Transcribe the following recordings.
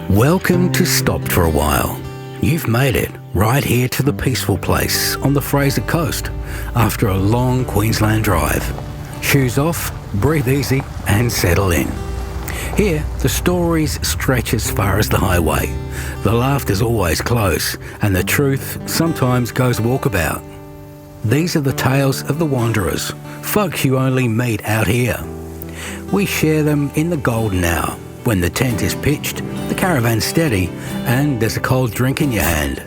Welcome to Stopped for a While. You've made it right here to the peaceful place on the Fraser Coast after a long Queensland drive. Shoes off, breathe easy and settle in. Here, the stories stretch as far as the highway. The laughter's always close and the truth sometimes goes walkabout. These are the tales of the wanderers, folks you only meet out here. We share them in the golden hour, when the tent is pitched, the caravan's steady, and there's a cold drink in your hand.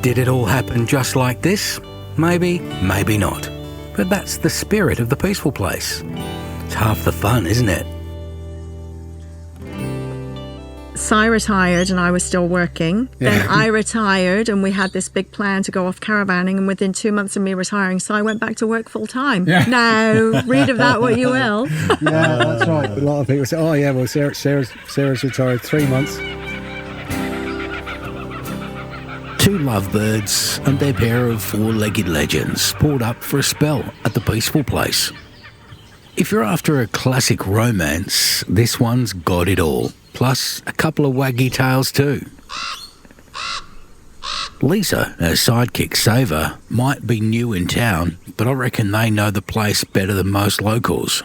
Did it all happen just like this? Maybe, maybe not. But that's the spirit of the peaceful place. It's half the fun, isn't it? Si retired and I was still working. Yeah. Then I retired and we had this big plan to go off caravanning, and within 2 months of me retiring, Si went back to work full time. Yeah. Now, read of that what you will. Yeah, that's right. A lot of people say, oh yeah, well Sarah's retired 3 months. Two lovebirds and their pair of four-legged legends pulled up for a spell at the peaceful place. If you're after a classic romance, this one's got it all. Plus a couple of waggy tales too. Lisa, her sidekick Saver, might be new in town, but I reckon they know the place better than most locals.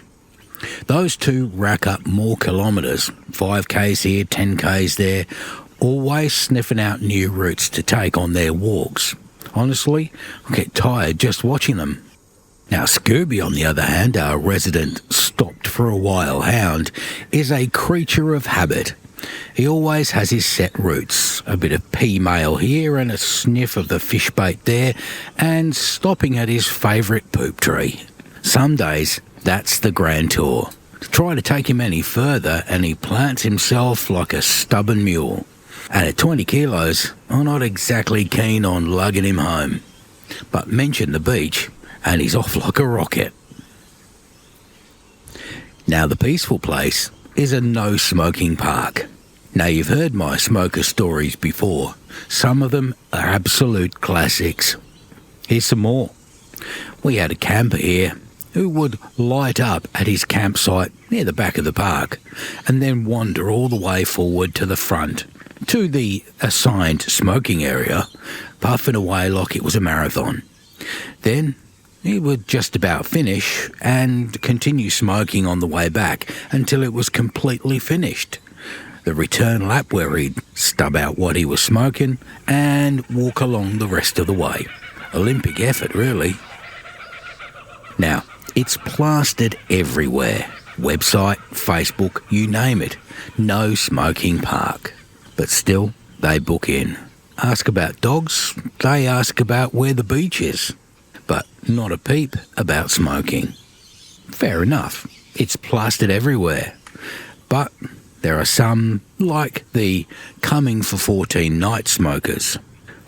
Those two rack up more kilometres, 5Ks here, 10Ks there, always sniffing out new routes to take on their walks. Honestly, I get tired just watching them. Now, Scooby, on the other hand, our resident stopped for a while hound, is a creature of habit. He always has his set routes, a bit of pea mail here and a sniff of the fish bait there, and stopping at his favourite poop tree. Some days, that's the grand tour. Try to take him any further and he plants himself like a stubborn mule. And at 20 kilos, I'm not exactly keen on lugging him home. But mention the beach, and he's off like a rocket. Now, the peaceful place is a no-smoking park. Now, you've heard my smoker stories before. Some of them are absolute classics. Here's some more. We had a camper here who would light up at his campsite near the back of the park and then wander all the way forward to the front, to the assigned smoking area, puffing away like it was a marathon. Then he would just about finish and continue smoking on the way back until it was completely finished. The return lap where he'd stub out what he was smoking and walk along the rest of the way. Olympic effort, really. Now, it's plastered everywhere. Website, Facebook, you name it. No smoking park. But still, they book in. Ask about dogs, they ask about where the beach is. But not a peep about smoking. Fair enough, it's plastered everywhere. But there are some, like the coming for 14 night smokers.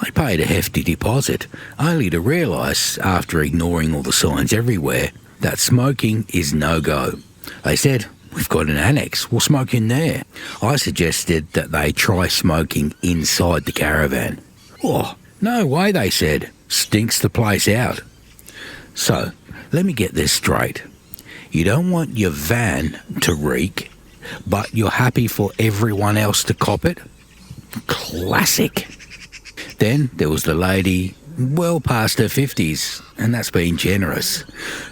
They paid a hefty deposit, only to realise, after ignoring all the signs everywhere, that smoking is no-go. They said, we've got an annex, we'll smoke in there. I suggested that they try smoking inside the caravan. Oh, no way, they said. Stinks the place out. So, let me get this straight. You don't want your van to reek, but you're happy for everyone else to cop it? Classic. Then there was the lady, well past her 50s, and that's being generous,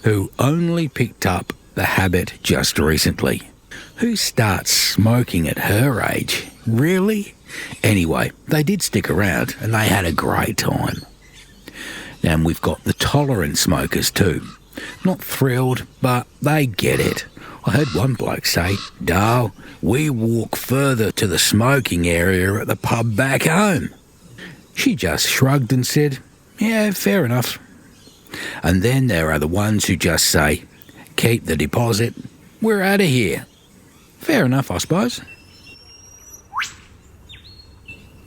who only picked up the habit just recently. Who starts smoking at her age? Really? Anyway, they did stick around and they had a great time. And we've got the tolerant smokers too. Not thrilled, but they get it. I heard one bloke say, "Darl, we walk further to the smoking area at the pub back home." She just shrugged and said, "Yeah, fair enough." And then there are the ones who just say, "Keep the deposit, we're out of here." Fair enough, I suppose.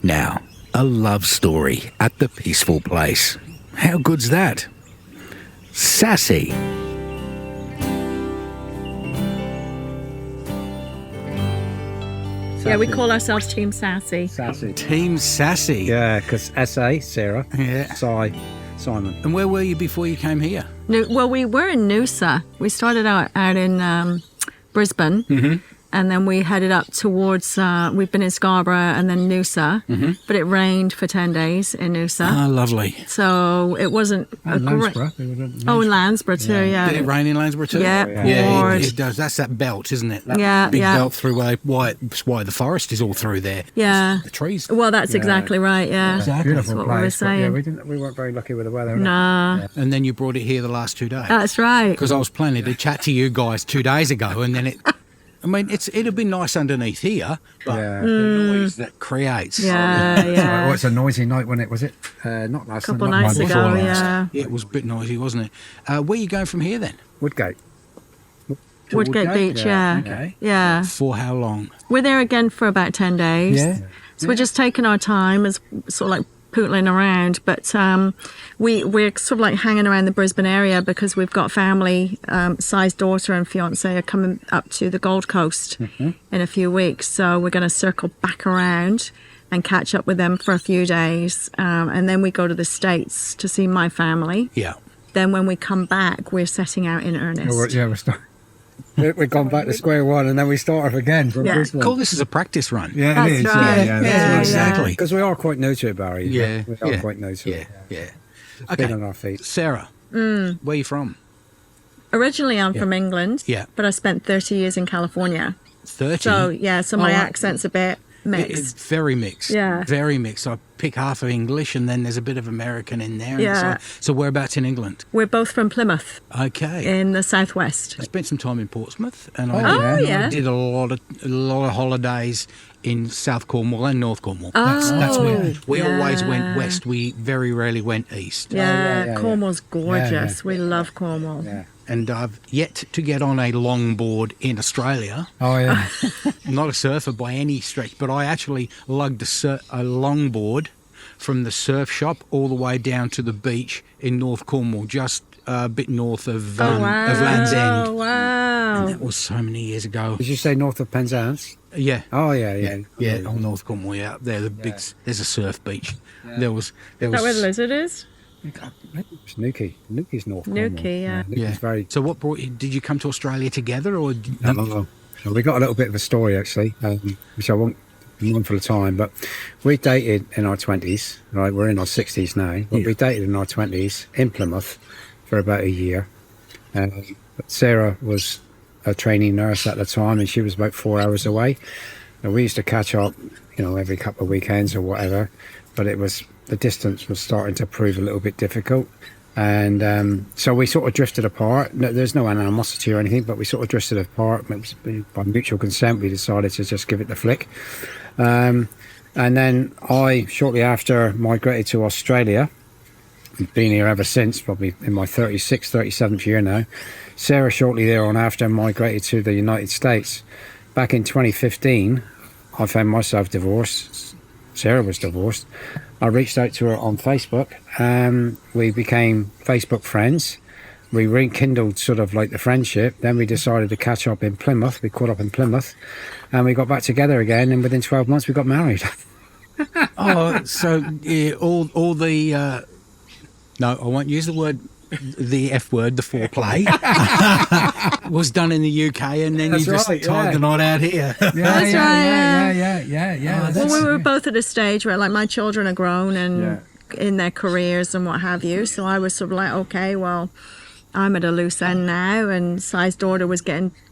Now, a love story at the peaceful place. How good's that? Sassy. Yeah, we call ourselves Team Sassy. Sassy. Team Sassy. Yeah, because S.A., Sarah. Yeah. Simon. And where were you before you came here? Well, we were in Noosa. We started out in Brisbane. Mm-hmm. And then we headed up towards, we've been in Scarborough and then Noosa. Mm-hmm. But it rained for 10 days in Noosa. Ah, lovely. So it wasn't a great... Oh, in Landsborough too, yeah. Did it rain in Landsborough too? Yeah, Yeah, poured. it does. That's that belt, isn't it? That Yeah, big yeah. belt through why the forest is all through there. Yeah. The trees. Well, that's exactly right, yeah. Exactly. That's what we were place, but saying. yeah, we weren't very lucky with the weather. Nah, And then you brought it here the last 2 days. that's right. Because I was planning to chat to you guys 2 days ago, and then I mean, it'd be nice underneath here, but Yeah. the noise that creates. Yeah, yeah. Oh, it's a noisy night when it was it? Not last Couple night. nights night ago, before last. yeah. It was a bit noisy, wasn't it? Where are you going from here then? Woodgate. Woodgate Beach, yeah. Okay. Yeah. For how long? We're there again for about 10 days. Yeah. So we're just taking our time as sort of like pootling around. But we're sort of like hanging around the Brisbane area because we've got family, Si's daughter and fiance are coming up to the Gold Coast in a few weeks. So we're going to circle back around and catch up with them for a few days. And then we go to the States to see my family. Yeah. Then when we come back, we're setting out in earnest. We've gone back to square one and then we start off again from Yeah. Brisbane. Call this as a practice run. Yeah, That's it is. right. Yeah, Yeah, exactly. Because we are quite new to it, Barry. Yeah, We are yeah, quite new to Yeah, it. yeah. Been Okay, on our feet. Sarah, where are you from? Originally, I'm from England, Yeah. but I spent 30 years in California. 30? So, yeah, so my Oh, accent's a bit It's mixed. very mixed. Yeah. Very mixed. I pick half of English and then there's a bit of American in there. and Yeah. So whereabouts in England? We're both from Plymouth Okay. in the southwest. I spent some time in Portsmouth and Oh, I yeah. did a lot of holidays in South Cornwall and North Cornwall. Oh, That's where we always yeah. went west. We very rarely went east. Yeah, yeah. Cornwall's gorgeous. Yeah, We love Cornwall. Yeah. And I've yet to get on a longboard in Australia. Oh, yeah. I'm not a surfer by any stretch, but I actually lugged a longboard from the surf shop all the way down to the beach in North Cornwall, just a bit north of Land's End. Oh, wow. That was so many years ago. Did you say north of Penzance? Yeah. Oh, yeah. Yeah, on North Cornwall, yeah, up there, there's a surf beach. There was. Is that where the lizard is? It's Newquay. Newquay's north Cornwall. Newquay, yeah. Newquay's Yeah. very... So what brought you? Did you come to Australia together, or? No. So we got a little bit of a story, actually, which I won't go on for the time, but we dated in our 20s, right? We're in our 60s now, but we dated in our 20s in Plymouth for about a year. But Sarah was a trainee nurse at the time, and she was about 4 hours away. And we used to catch up, every couple of weekends or whatever, but the distance was starting to prove a little bit difficult. And so we sort of drifted apart. No, there's no animosity or anything, but we sort of drifted apart. By mutual consent, we decided to just give it the flick. And then I, shortly after, migrated to Australia. I've been here ever since, probably in my 36th, 37th year now. Sarah, shortly thereafter, migrated to the United States. Back in 2015, I found myself divorced. Sarah was divorced. I reached out to her on Facebook. We became Facebook friends. We rekindled sort of like the friendship. Then we decided to catch up in Plymouth. We caught up in Plymouth and we got back together again. And within 12 months, we got married. Oh, so yeah, all the no, I won't use the F word, the foreplay was done in the UK, and then That's you just right, tied yeah. the knot out here. That's right, Yeah. Well, we were both at a stage where, like, my children are grown and in their careers and what have you. So I was sort of like, okay, well, I'm at a loose end now, and Si's daughter was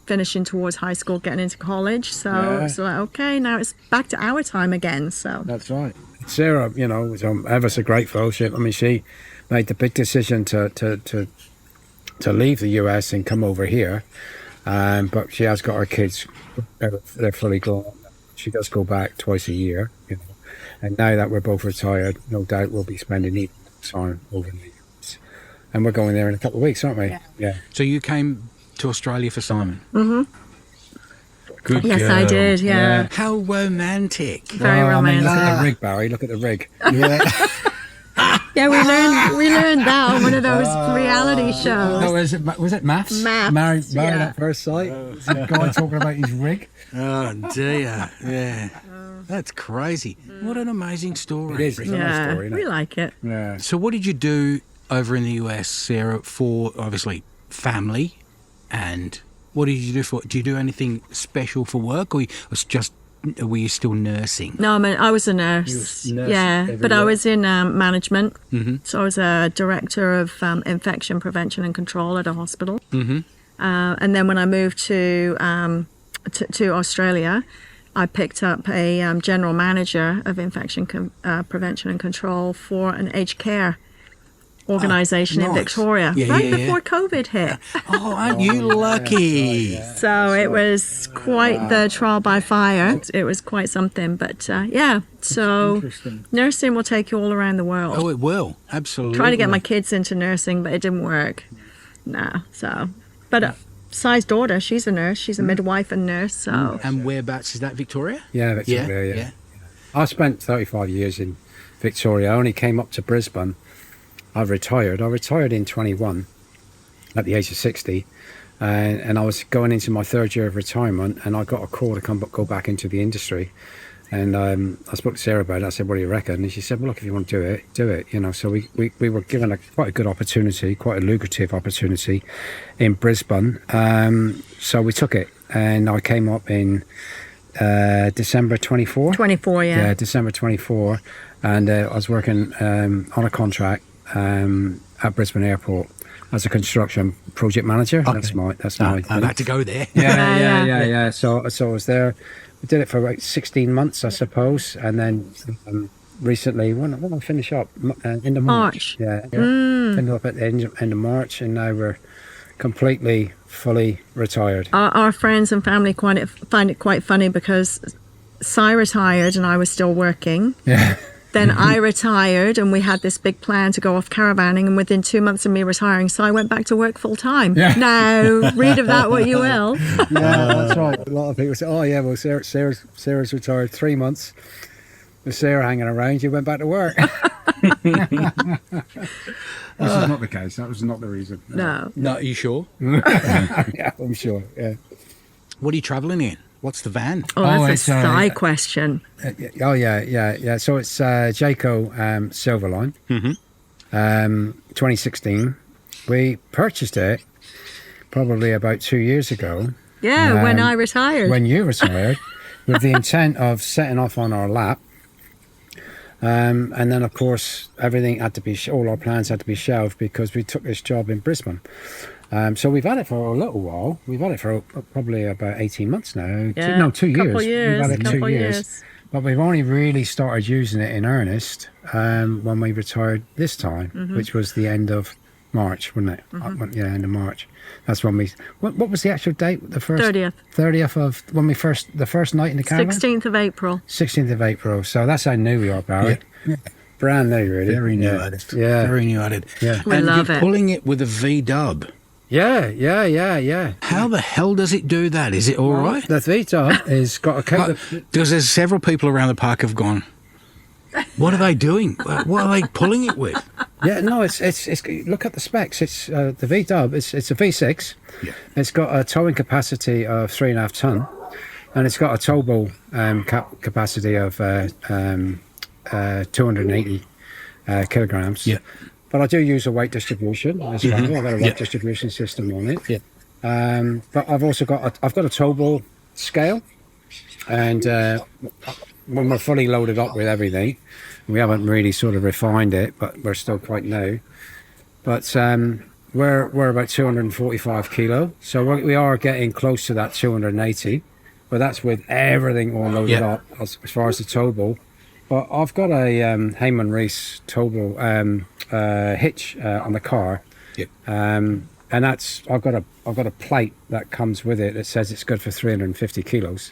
finishing towards high school, getting into college. So like, okay, now it's back to our time again. So That's right. Sarah, was ever so grateful. She made the big decision to leave the US and come over here. But she has got her kids; they're fully grown. She does go back twice a year, And now that we're both retired, no doubt we'll be spending evening time over in the US. And we're going there in a couple of weeks, aren't we? Yeah. So you came to Australia for Simon. Mm-hmm. Good yes, girl. I did. Yeah, How romantic. very romantic. Look at the rig, Barry. Look at the rig. Yeah. Yeah, we learned that on one of those reality shows. No, was it Maths? Maths, Married yeah. at first sight. The guy talking about his rig. Oh dear, yeah, that's crazy. What an amazing story. It is. It's a nice Yeah, story, isn't we it? like it. Yeah. So, what did you do over in the US, Sarah, for obviously family, and what did you do for? Do you do anything special for work, or were you still nursing? No, I was a nurse. You were Yeah, nursing but I everywhere? was in management. Mm-hmm. So I was a director of infection prevention and control at a hospital. Mm-hmm. And then when I moved to Australia, I picked up a general manager of infection prevention and control for an aged care organisation in nice. Victoria, Yeah, right yeah, yeah. before COVID hit. Oh, aren't you lucky? So it was quite the trial by fire. It was quite something. But yeah, so nursing will take you all around the world. Oh, it will absolutely. Trying to get my kids into nursing, but it didn't work. No, so. But Sai's daughter, she's a nurse. She's a midwife and nurse. So And whereabouts is that, Victoria? Yeah, Victoria, yeah. I spent 35 years in Victoria. I only came up to Brisbane. I've retired. I retired in 21 at the age of 60. And I was going into my third year of retirement, and I got a call to go back into the industry. And I spoke to Sarah about it. I said, what do you reckon? And she said, well, look, if you want to do it, do it. You know, so we were given quite a good opportunity, quite a lucrative opportunity in Brisbane. So we took it, and I came up in December 24. 24, yeah. Yeah, December 24. And I was working on a contract at Brisbane Airport as a construction project manager. Okay. That's my I'd like to go there. yeah. So I was there. We did it for about 16 months, I suppose, and then recently, when did I finish up? End of March. Yeah. Ended up at the end of March, and now we're completely, fully retired. Our friends and family find it quite funny because Sai retired and I was still working. Yeah. Then I retired and we had this big plan to go off caravanning, and within 2 months of me retiring, Sai went back to work full time. Yeah. Now, read of that what you will. Yeah, that's right. A lot of people say, oh yeah, well Sarah's retired 3 months. With Sarah hanging around, you went back to work. This is not the case. That was not the reason. No. No, are you sure? Yeah, I'm sure. Yeah. What are you travelling in? What's the van? Oh, that's it's, a Sai question. Oh yeah. So it's Jayco Silverline, 2016. We purchased it probably about 2 years ago. Yeah, when I retired. When you retired, with the intent of setting off on our lap. And then, of course, everything had to be, all our plans had to be shelved because we took this job in Brisbane. So we've had it for a little while. We've had it for probably about 18 months now. Yeah, 2 years. Couple years. We've had it 2 couple years. years. But we've only really started using it in earnest when we retired this time, which was the end of March, wasn't it? Yeah, end of March. That's when we. What was the actual date? The first 30th of when we the first night in the caravan. 16th of April. 16th of April. So that's how new we are, Barry. Yeah. Brand new, really. Very new at it. Yeah. Very new at it. Yeah. We and love you're it. pulling it with a V-dub. Yeah. How the hell does it do that? Is it all right? The VW is got a couple Because there's several people around the park have gone, what are they doing? What are they pulling it with? Yeah, no, it's look at the specs. It's the VW. It's a V6. Yeah. It's got a towing capacity of 3.5 ton, and it's got a towable capacity of 280 kilograms. Yeah. But I do use a weight distribution as well. I've got a weight distribution system on it. Yeah. But I've also got a towable scale, and when we're fully loaded up with everything, we haven't really sort of refined it, but we're still quite new. But we're about 245 kilo, so we are getting close to that 280. But that's with everything all loaded up as far as the towable. But I've got a Heyman Reese towable hitch on the car. Yep. And that's I've got a plate that comes with it that says it's good for 350 kilos.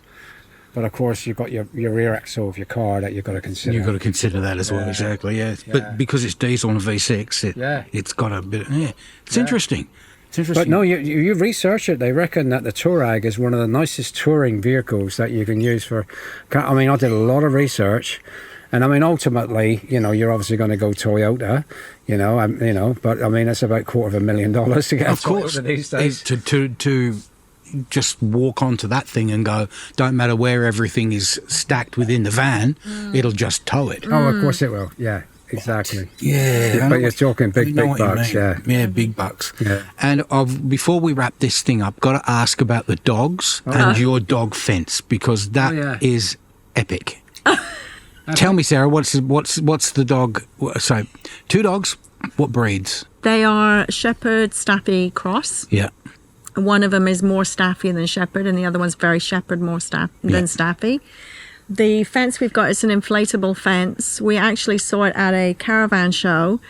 But of course you've got your rear axle of your car that you've got to consider. You've got to consider that as well, exactly, yeah. But because it's diesel and V6, it's got a bit, It's interesting. It's interesting. But no, you research it. They reckon that the Touareg is one of the nicest touring vehicles that you can use for. I mean, I did a lot of research, And I mean, ultimately, you're obviously going to go Toyota, but I mean, it's about $250,000 to get a Toyota these days. To just walk onto that thing and go, don't matter where everything is stacked within the van, it'll just tow it. Oh, of course it will. Yeah, exactly. Yeah. But you're talking big bucks, yeah. Yeah, big bucks. Yeah. And before we wrap this thing up, got to ask about the dogs and your dog fence, because that is epic. Tell me, Sarah, what's the dog? So, 2 dogs, what breeds? They are Shepherd Staffy cross. Yeah. One of them is more Staffy than Shepherd, and the other one's very Shepherd more than Staffy. The fence we've got is an inflatable fence. We actually saw it at a caravan show.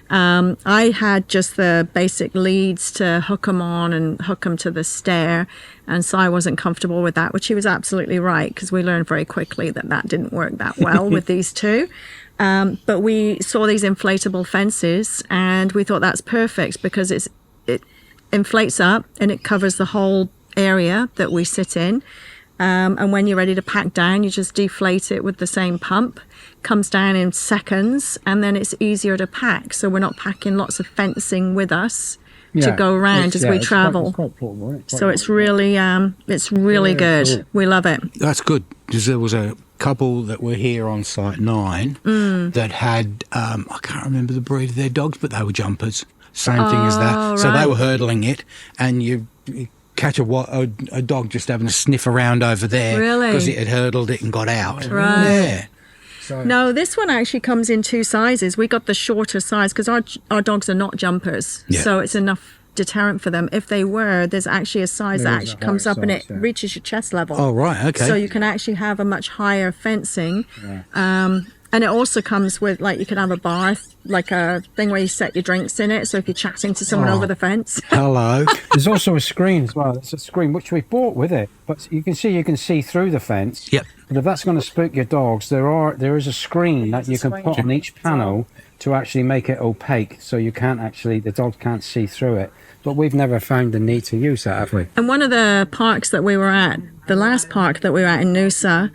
I had just the basic leads to hook them on and hook them to the stair, and so I wasn't comfortable with that, which he was absolutely right, because we learned very quickly that didn't work that well with these two. But we saw these inflatable fences, and we thought that's perfect because it inflates up and it covers the whole area that we sit in. And when you're ready to pack down, you just deflate it with the same pump. Comes down in seconds, and then it's easier to pack. So we're not packing lots of fencing with us to go around as we travel. So it's really good. Cool. We love it. That's good, because there was a couple that were here on site 9 that had, I can't remember the breed of their dogs, but they were jumpers. Same thing as that. Right. So they were hurdling it, and you catch a dog just having a sniff around over there because it had hurdled it and got out. Right. Yeah. So, no, this one actually comes in 2 sizes. We got the shorter size because our dogs are not jumpers, so it's enough deterrent for them. If they were, there's actually a size that actually comes up and it reaches your chest level. Oh, right, okay. So you can actually have a much higher fencing. And it also comes with, like, you can have a bar, like a thing where you set your drinks in it. So if you're chatting to someone over the fence. Hello. there's also a screen as well. It's a screen which we bought with it, but you can see through the fence. Yep. But if that's going to spook your dogs, there is a screen that you can put on each panel to actually make it opaque, so the dog can't see through it. But we've never found the need to use that, have we? And one of the parks that we were at, the last park that we were at in Noosa,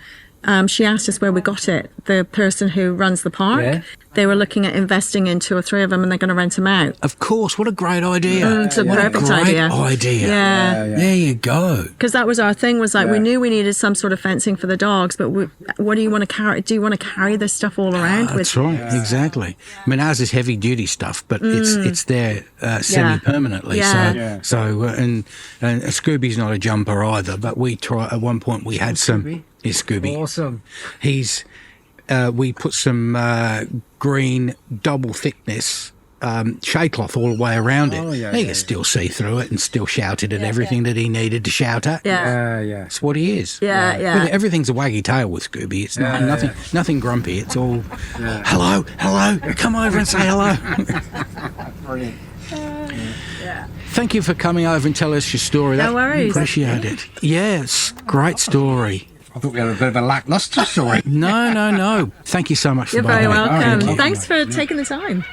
she asked us where we got it. The person who runs the park, they were looking at investing in 2 or 3 of them, and they're going to rent them out. Of course, what a great idea. It's a what perfect a great idea. Yeah. There you go. Because that was our thing, was like we knew we needed some sort of fencing for the dogs, but what do you want to carry? Do you want to carry this stuff all around with? That's right, exactly. I mean, ours is heavy duty stuff, but it's there semi-permanently. And Scooby's not a jumper either, but at one point we had some. Is Scooby. Awesome. We put some green double thickness shade cloth all the way around it. He could still see through it and still shouted at everything that he needed to shout at. That's what he is. Yeah. Everything's a waggy tail with Scooby. It's nothing grumpy. It's all, hello, come over and say hello. Brilliant. Thank you for coming over and telling us your story. No worries. Appreciate it. Yes, great story. I thought we had a bit of a lacklustre story. No. Thank you so much for You're being very here. welcome. Thanks for taking the time.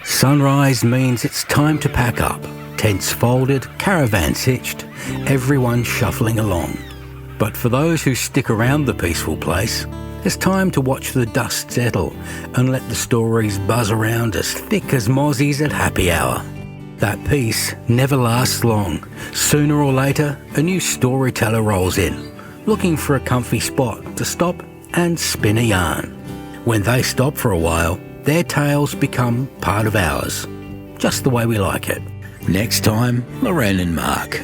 Sunrise means it's time to pack up. Tents folded, caravans hitched, everyone shuffling along. But for those who stick around the peaceful place, it's time to watch the dust settle and let the stories buzz around as thick as mozzies at happy hour. That peace never lasts long. Sooner or later, a new storyteller rolls in, looking for a comfy spot to stop and spin a yarn. When they stop for a while, their tales become part of ours, just the way we like it. Next time, Lorraine and Mark.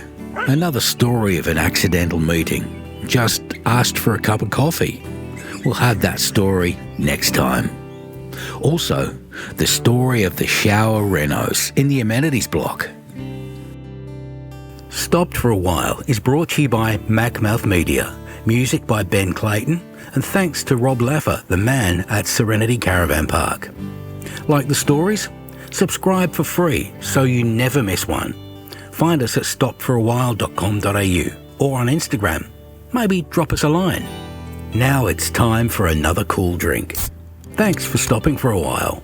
Another story of an accidental meeting. Just asked for a cup of coffee. We'll have that story next time. Also, the story of the shower renos in the amenities block. Stopped for a While is brought to you by Macmouth Media, music by Ben Clayton, and thanks to Rob Leffer, the man at Serenity Caravan Park. Like the stories? Subscribe for free so you never miss one. Find us at stopforawhile.com.au or on Instagram. Maybe drop us a line. Now it's time for another cool drink. Thanks for stopping for a while.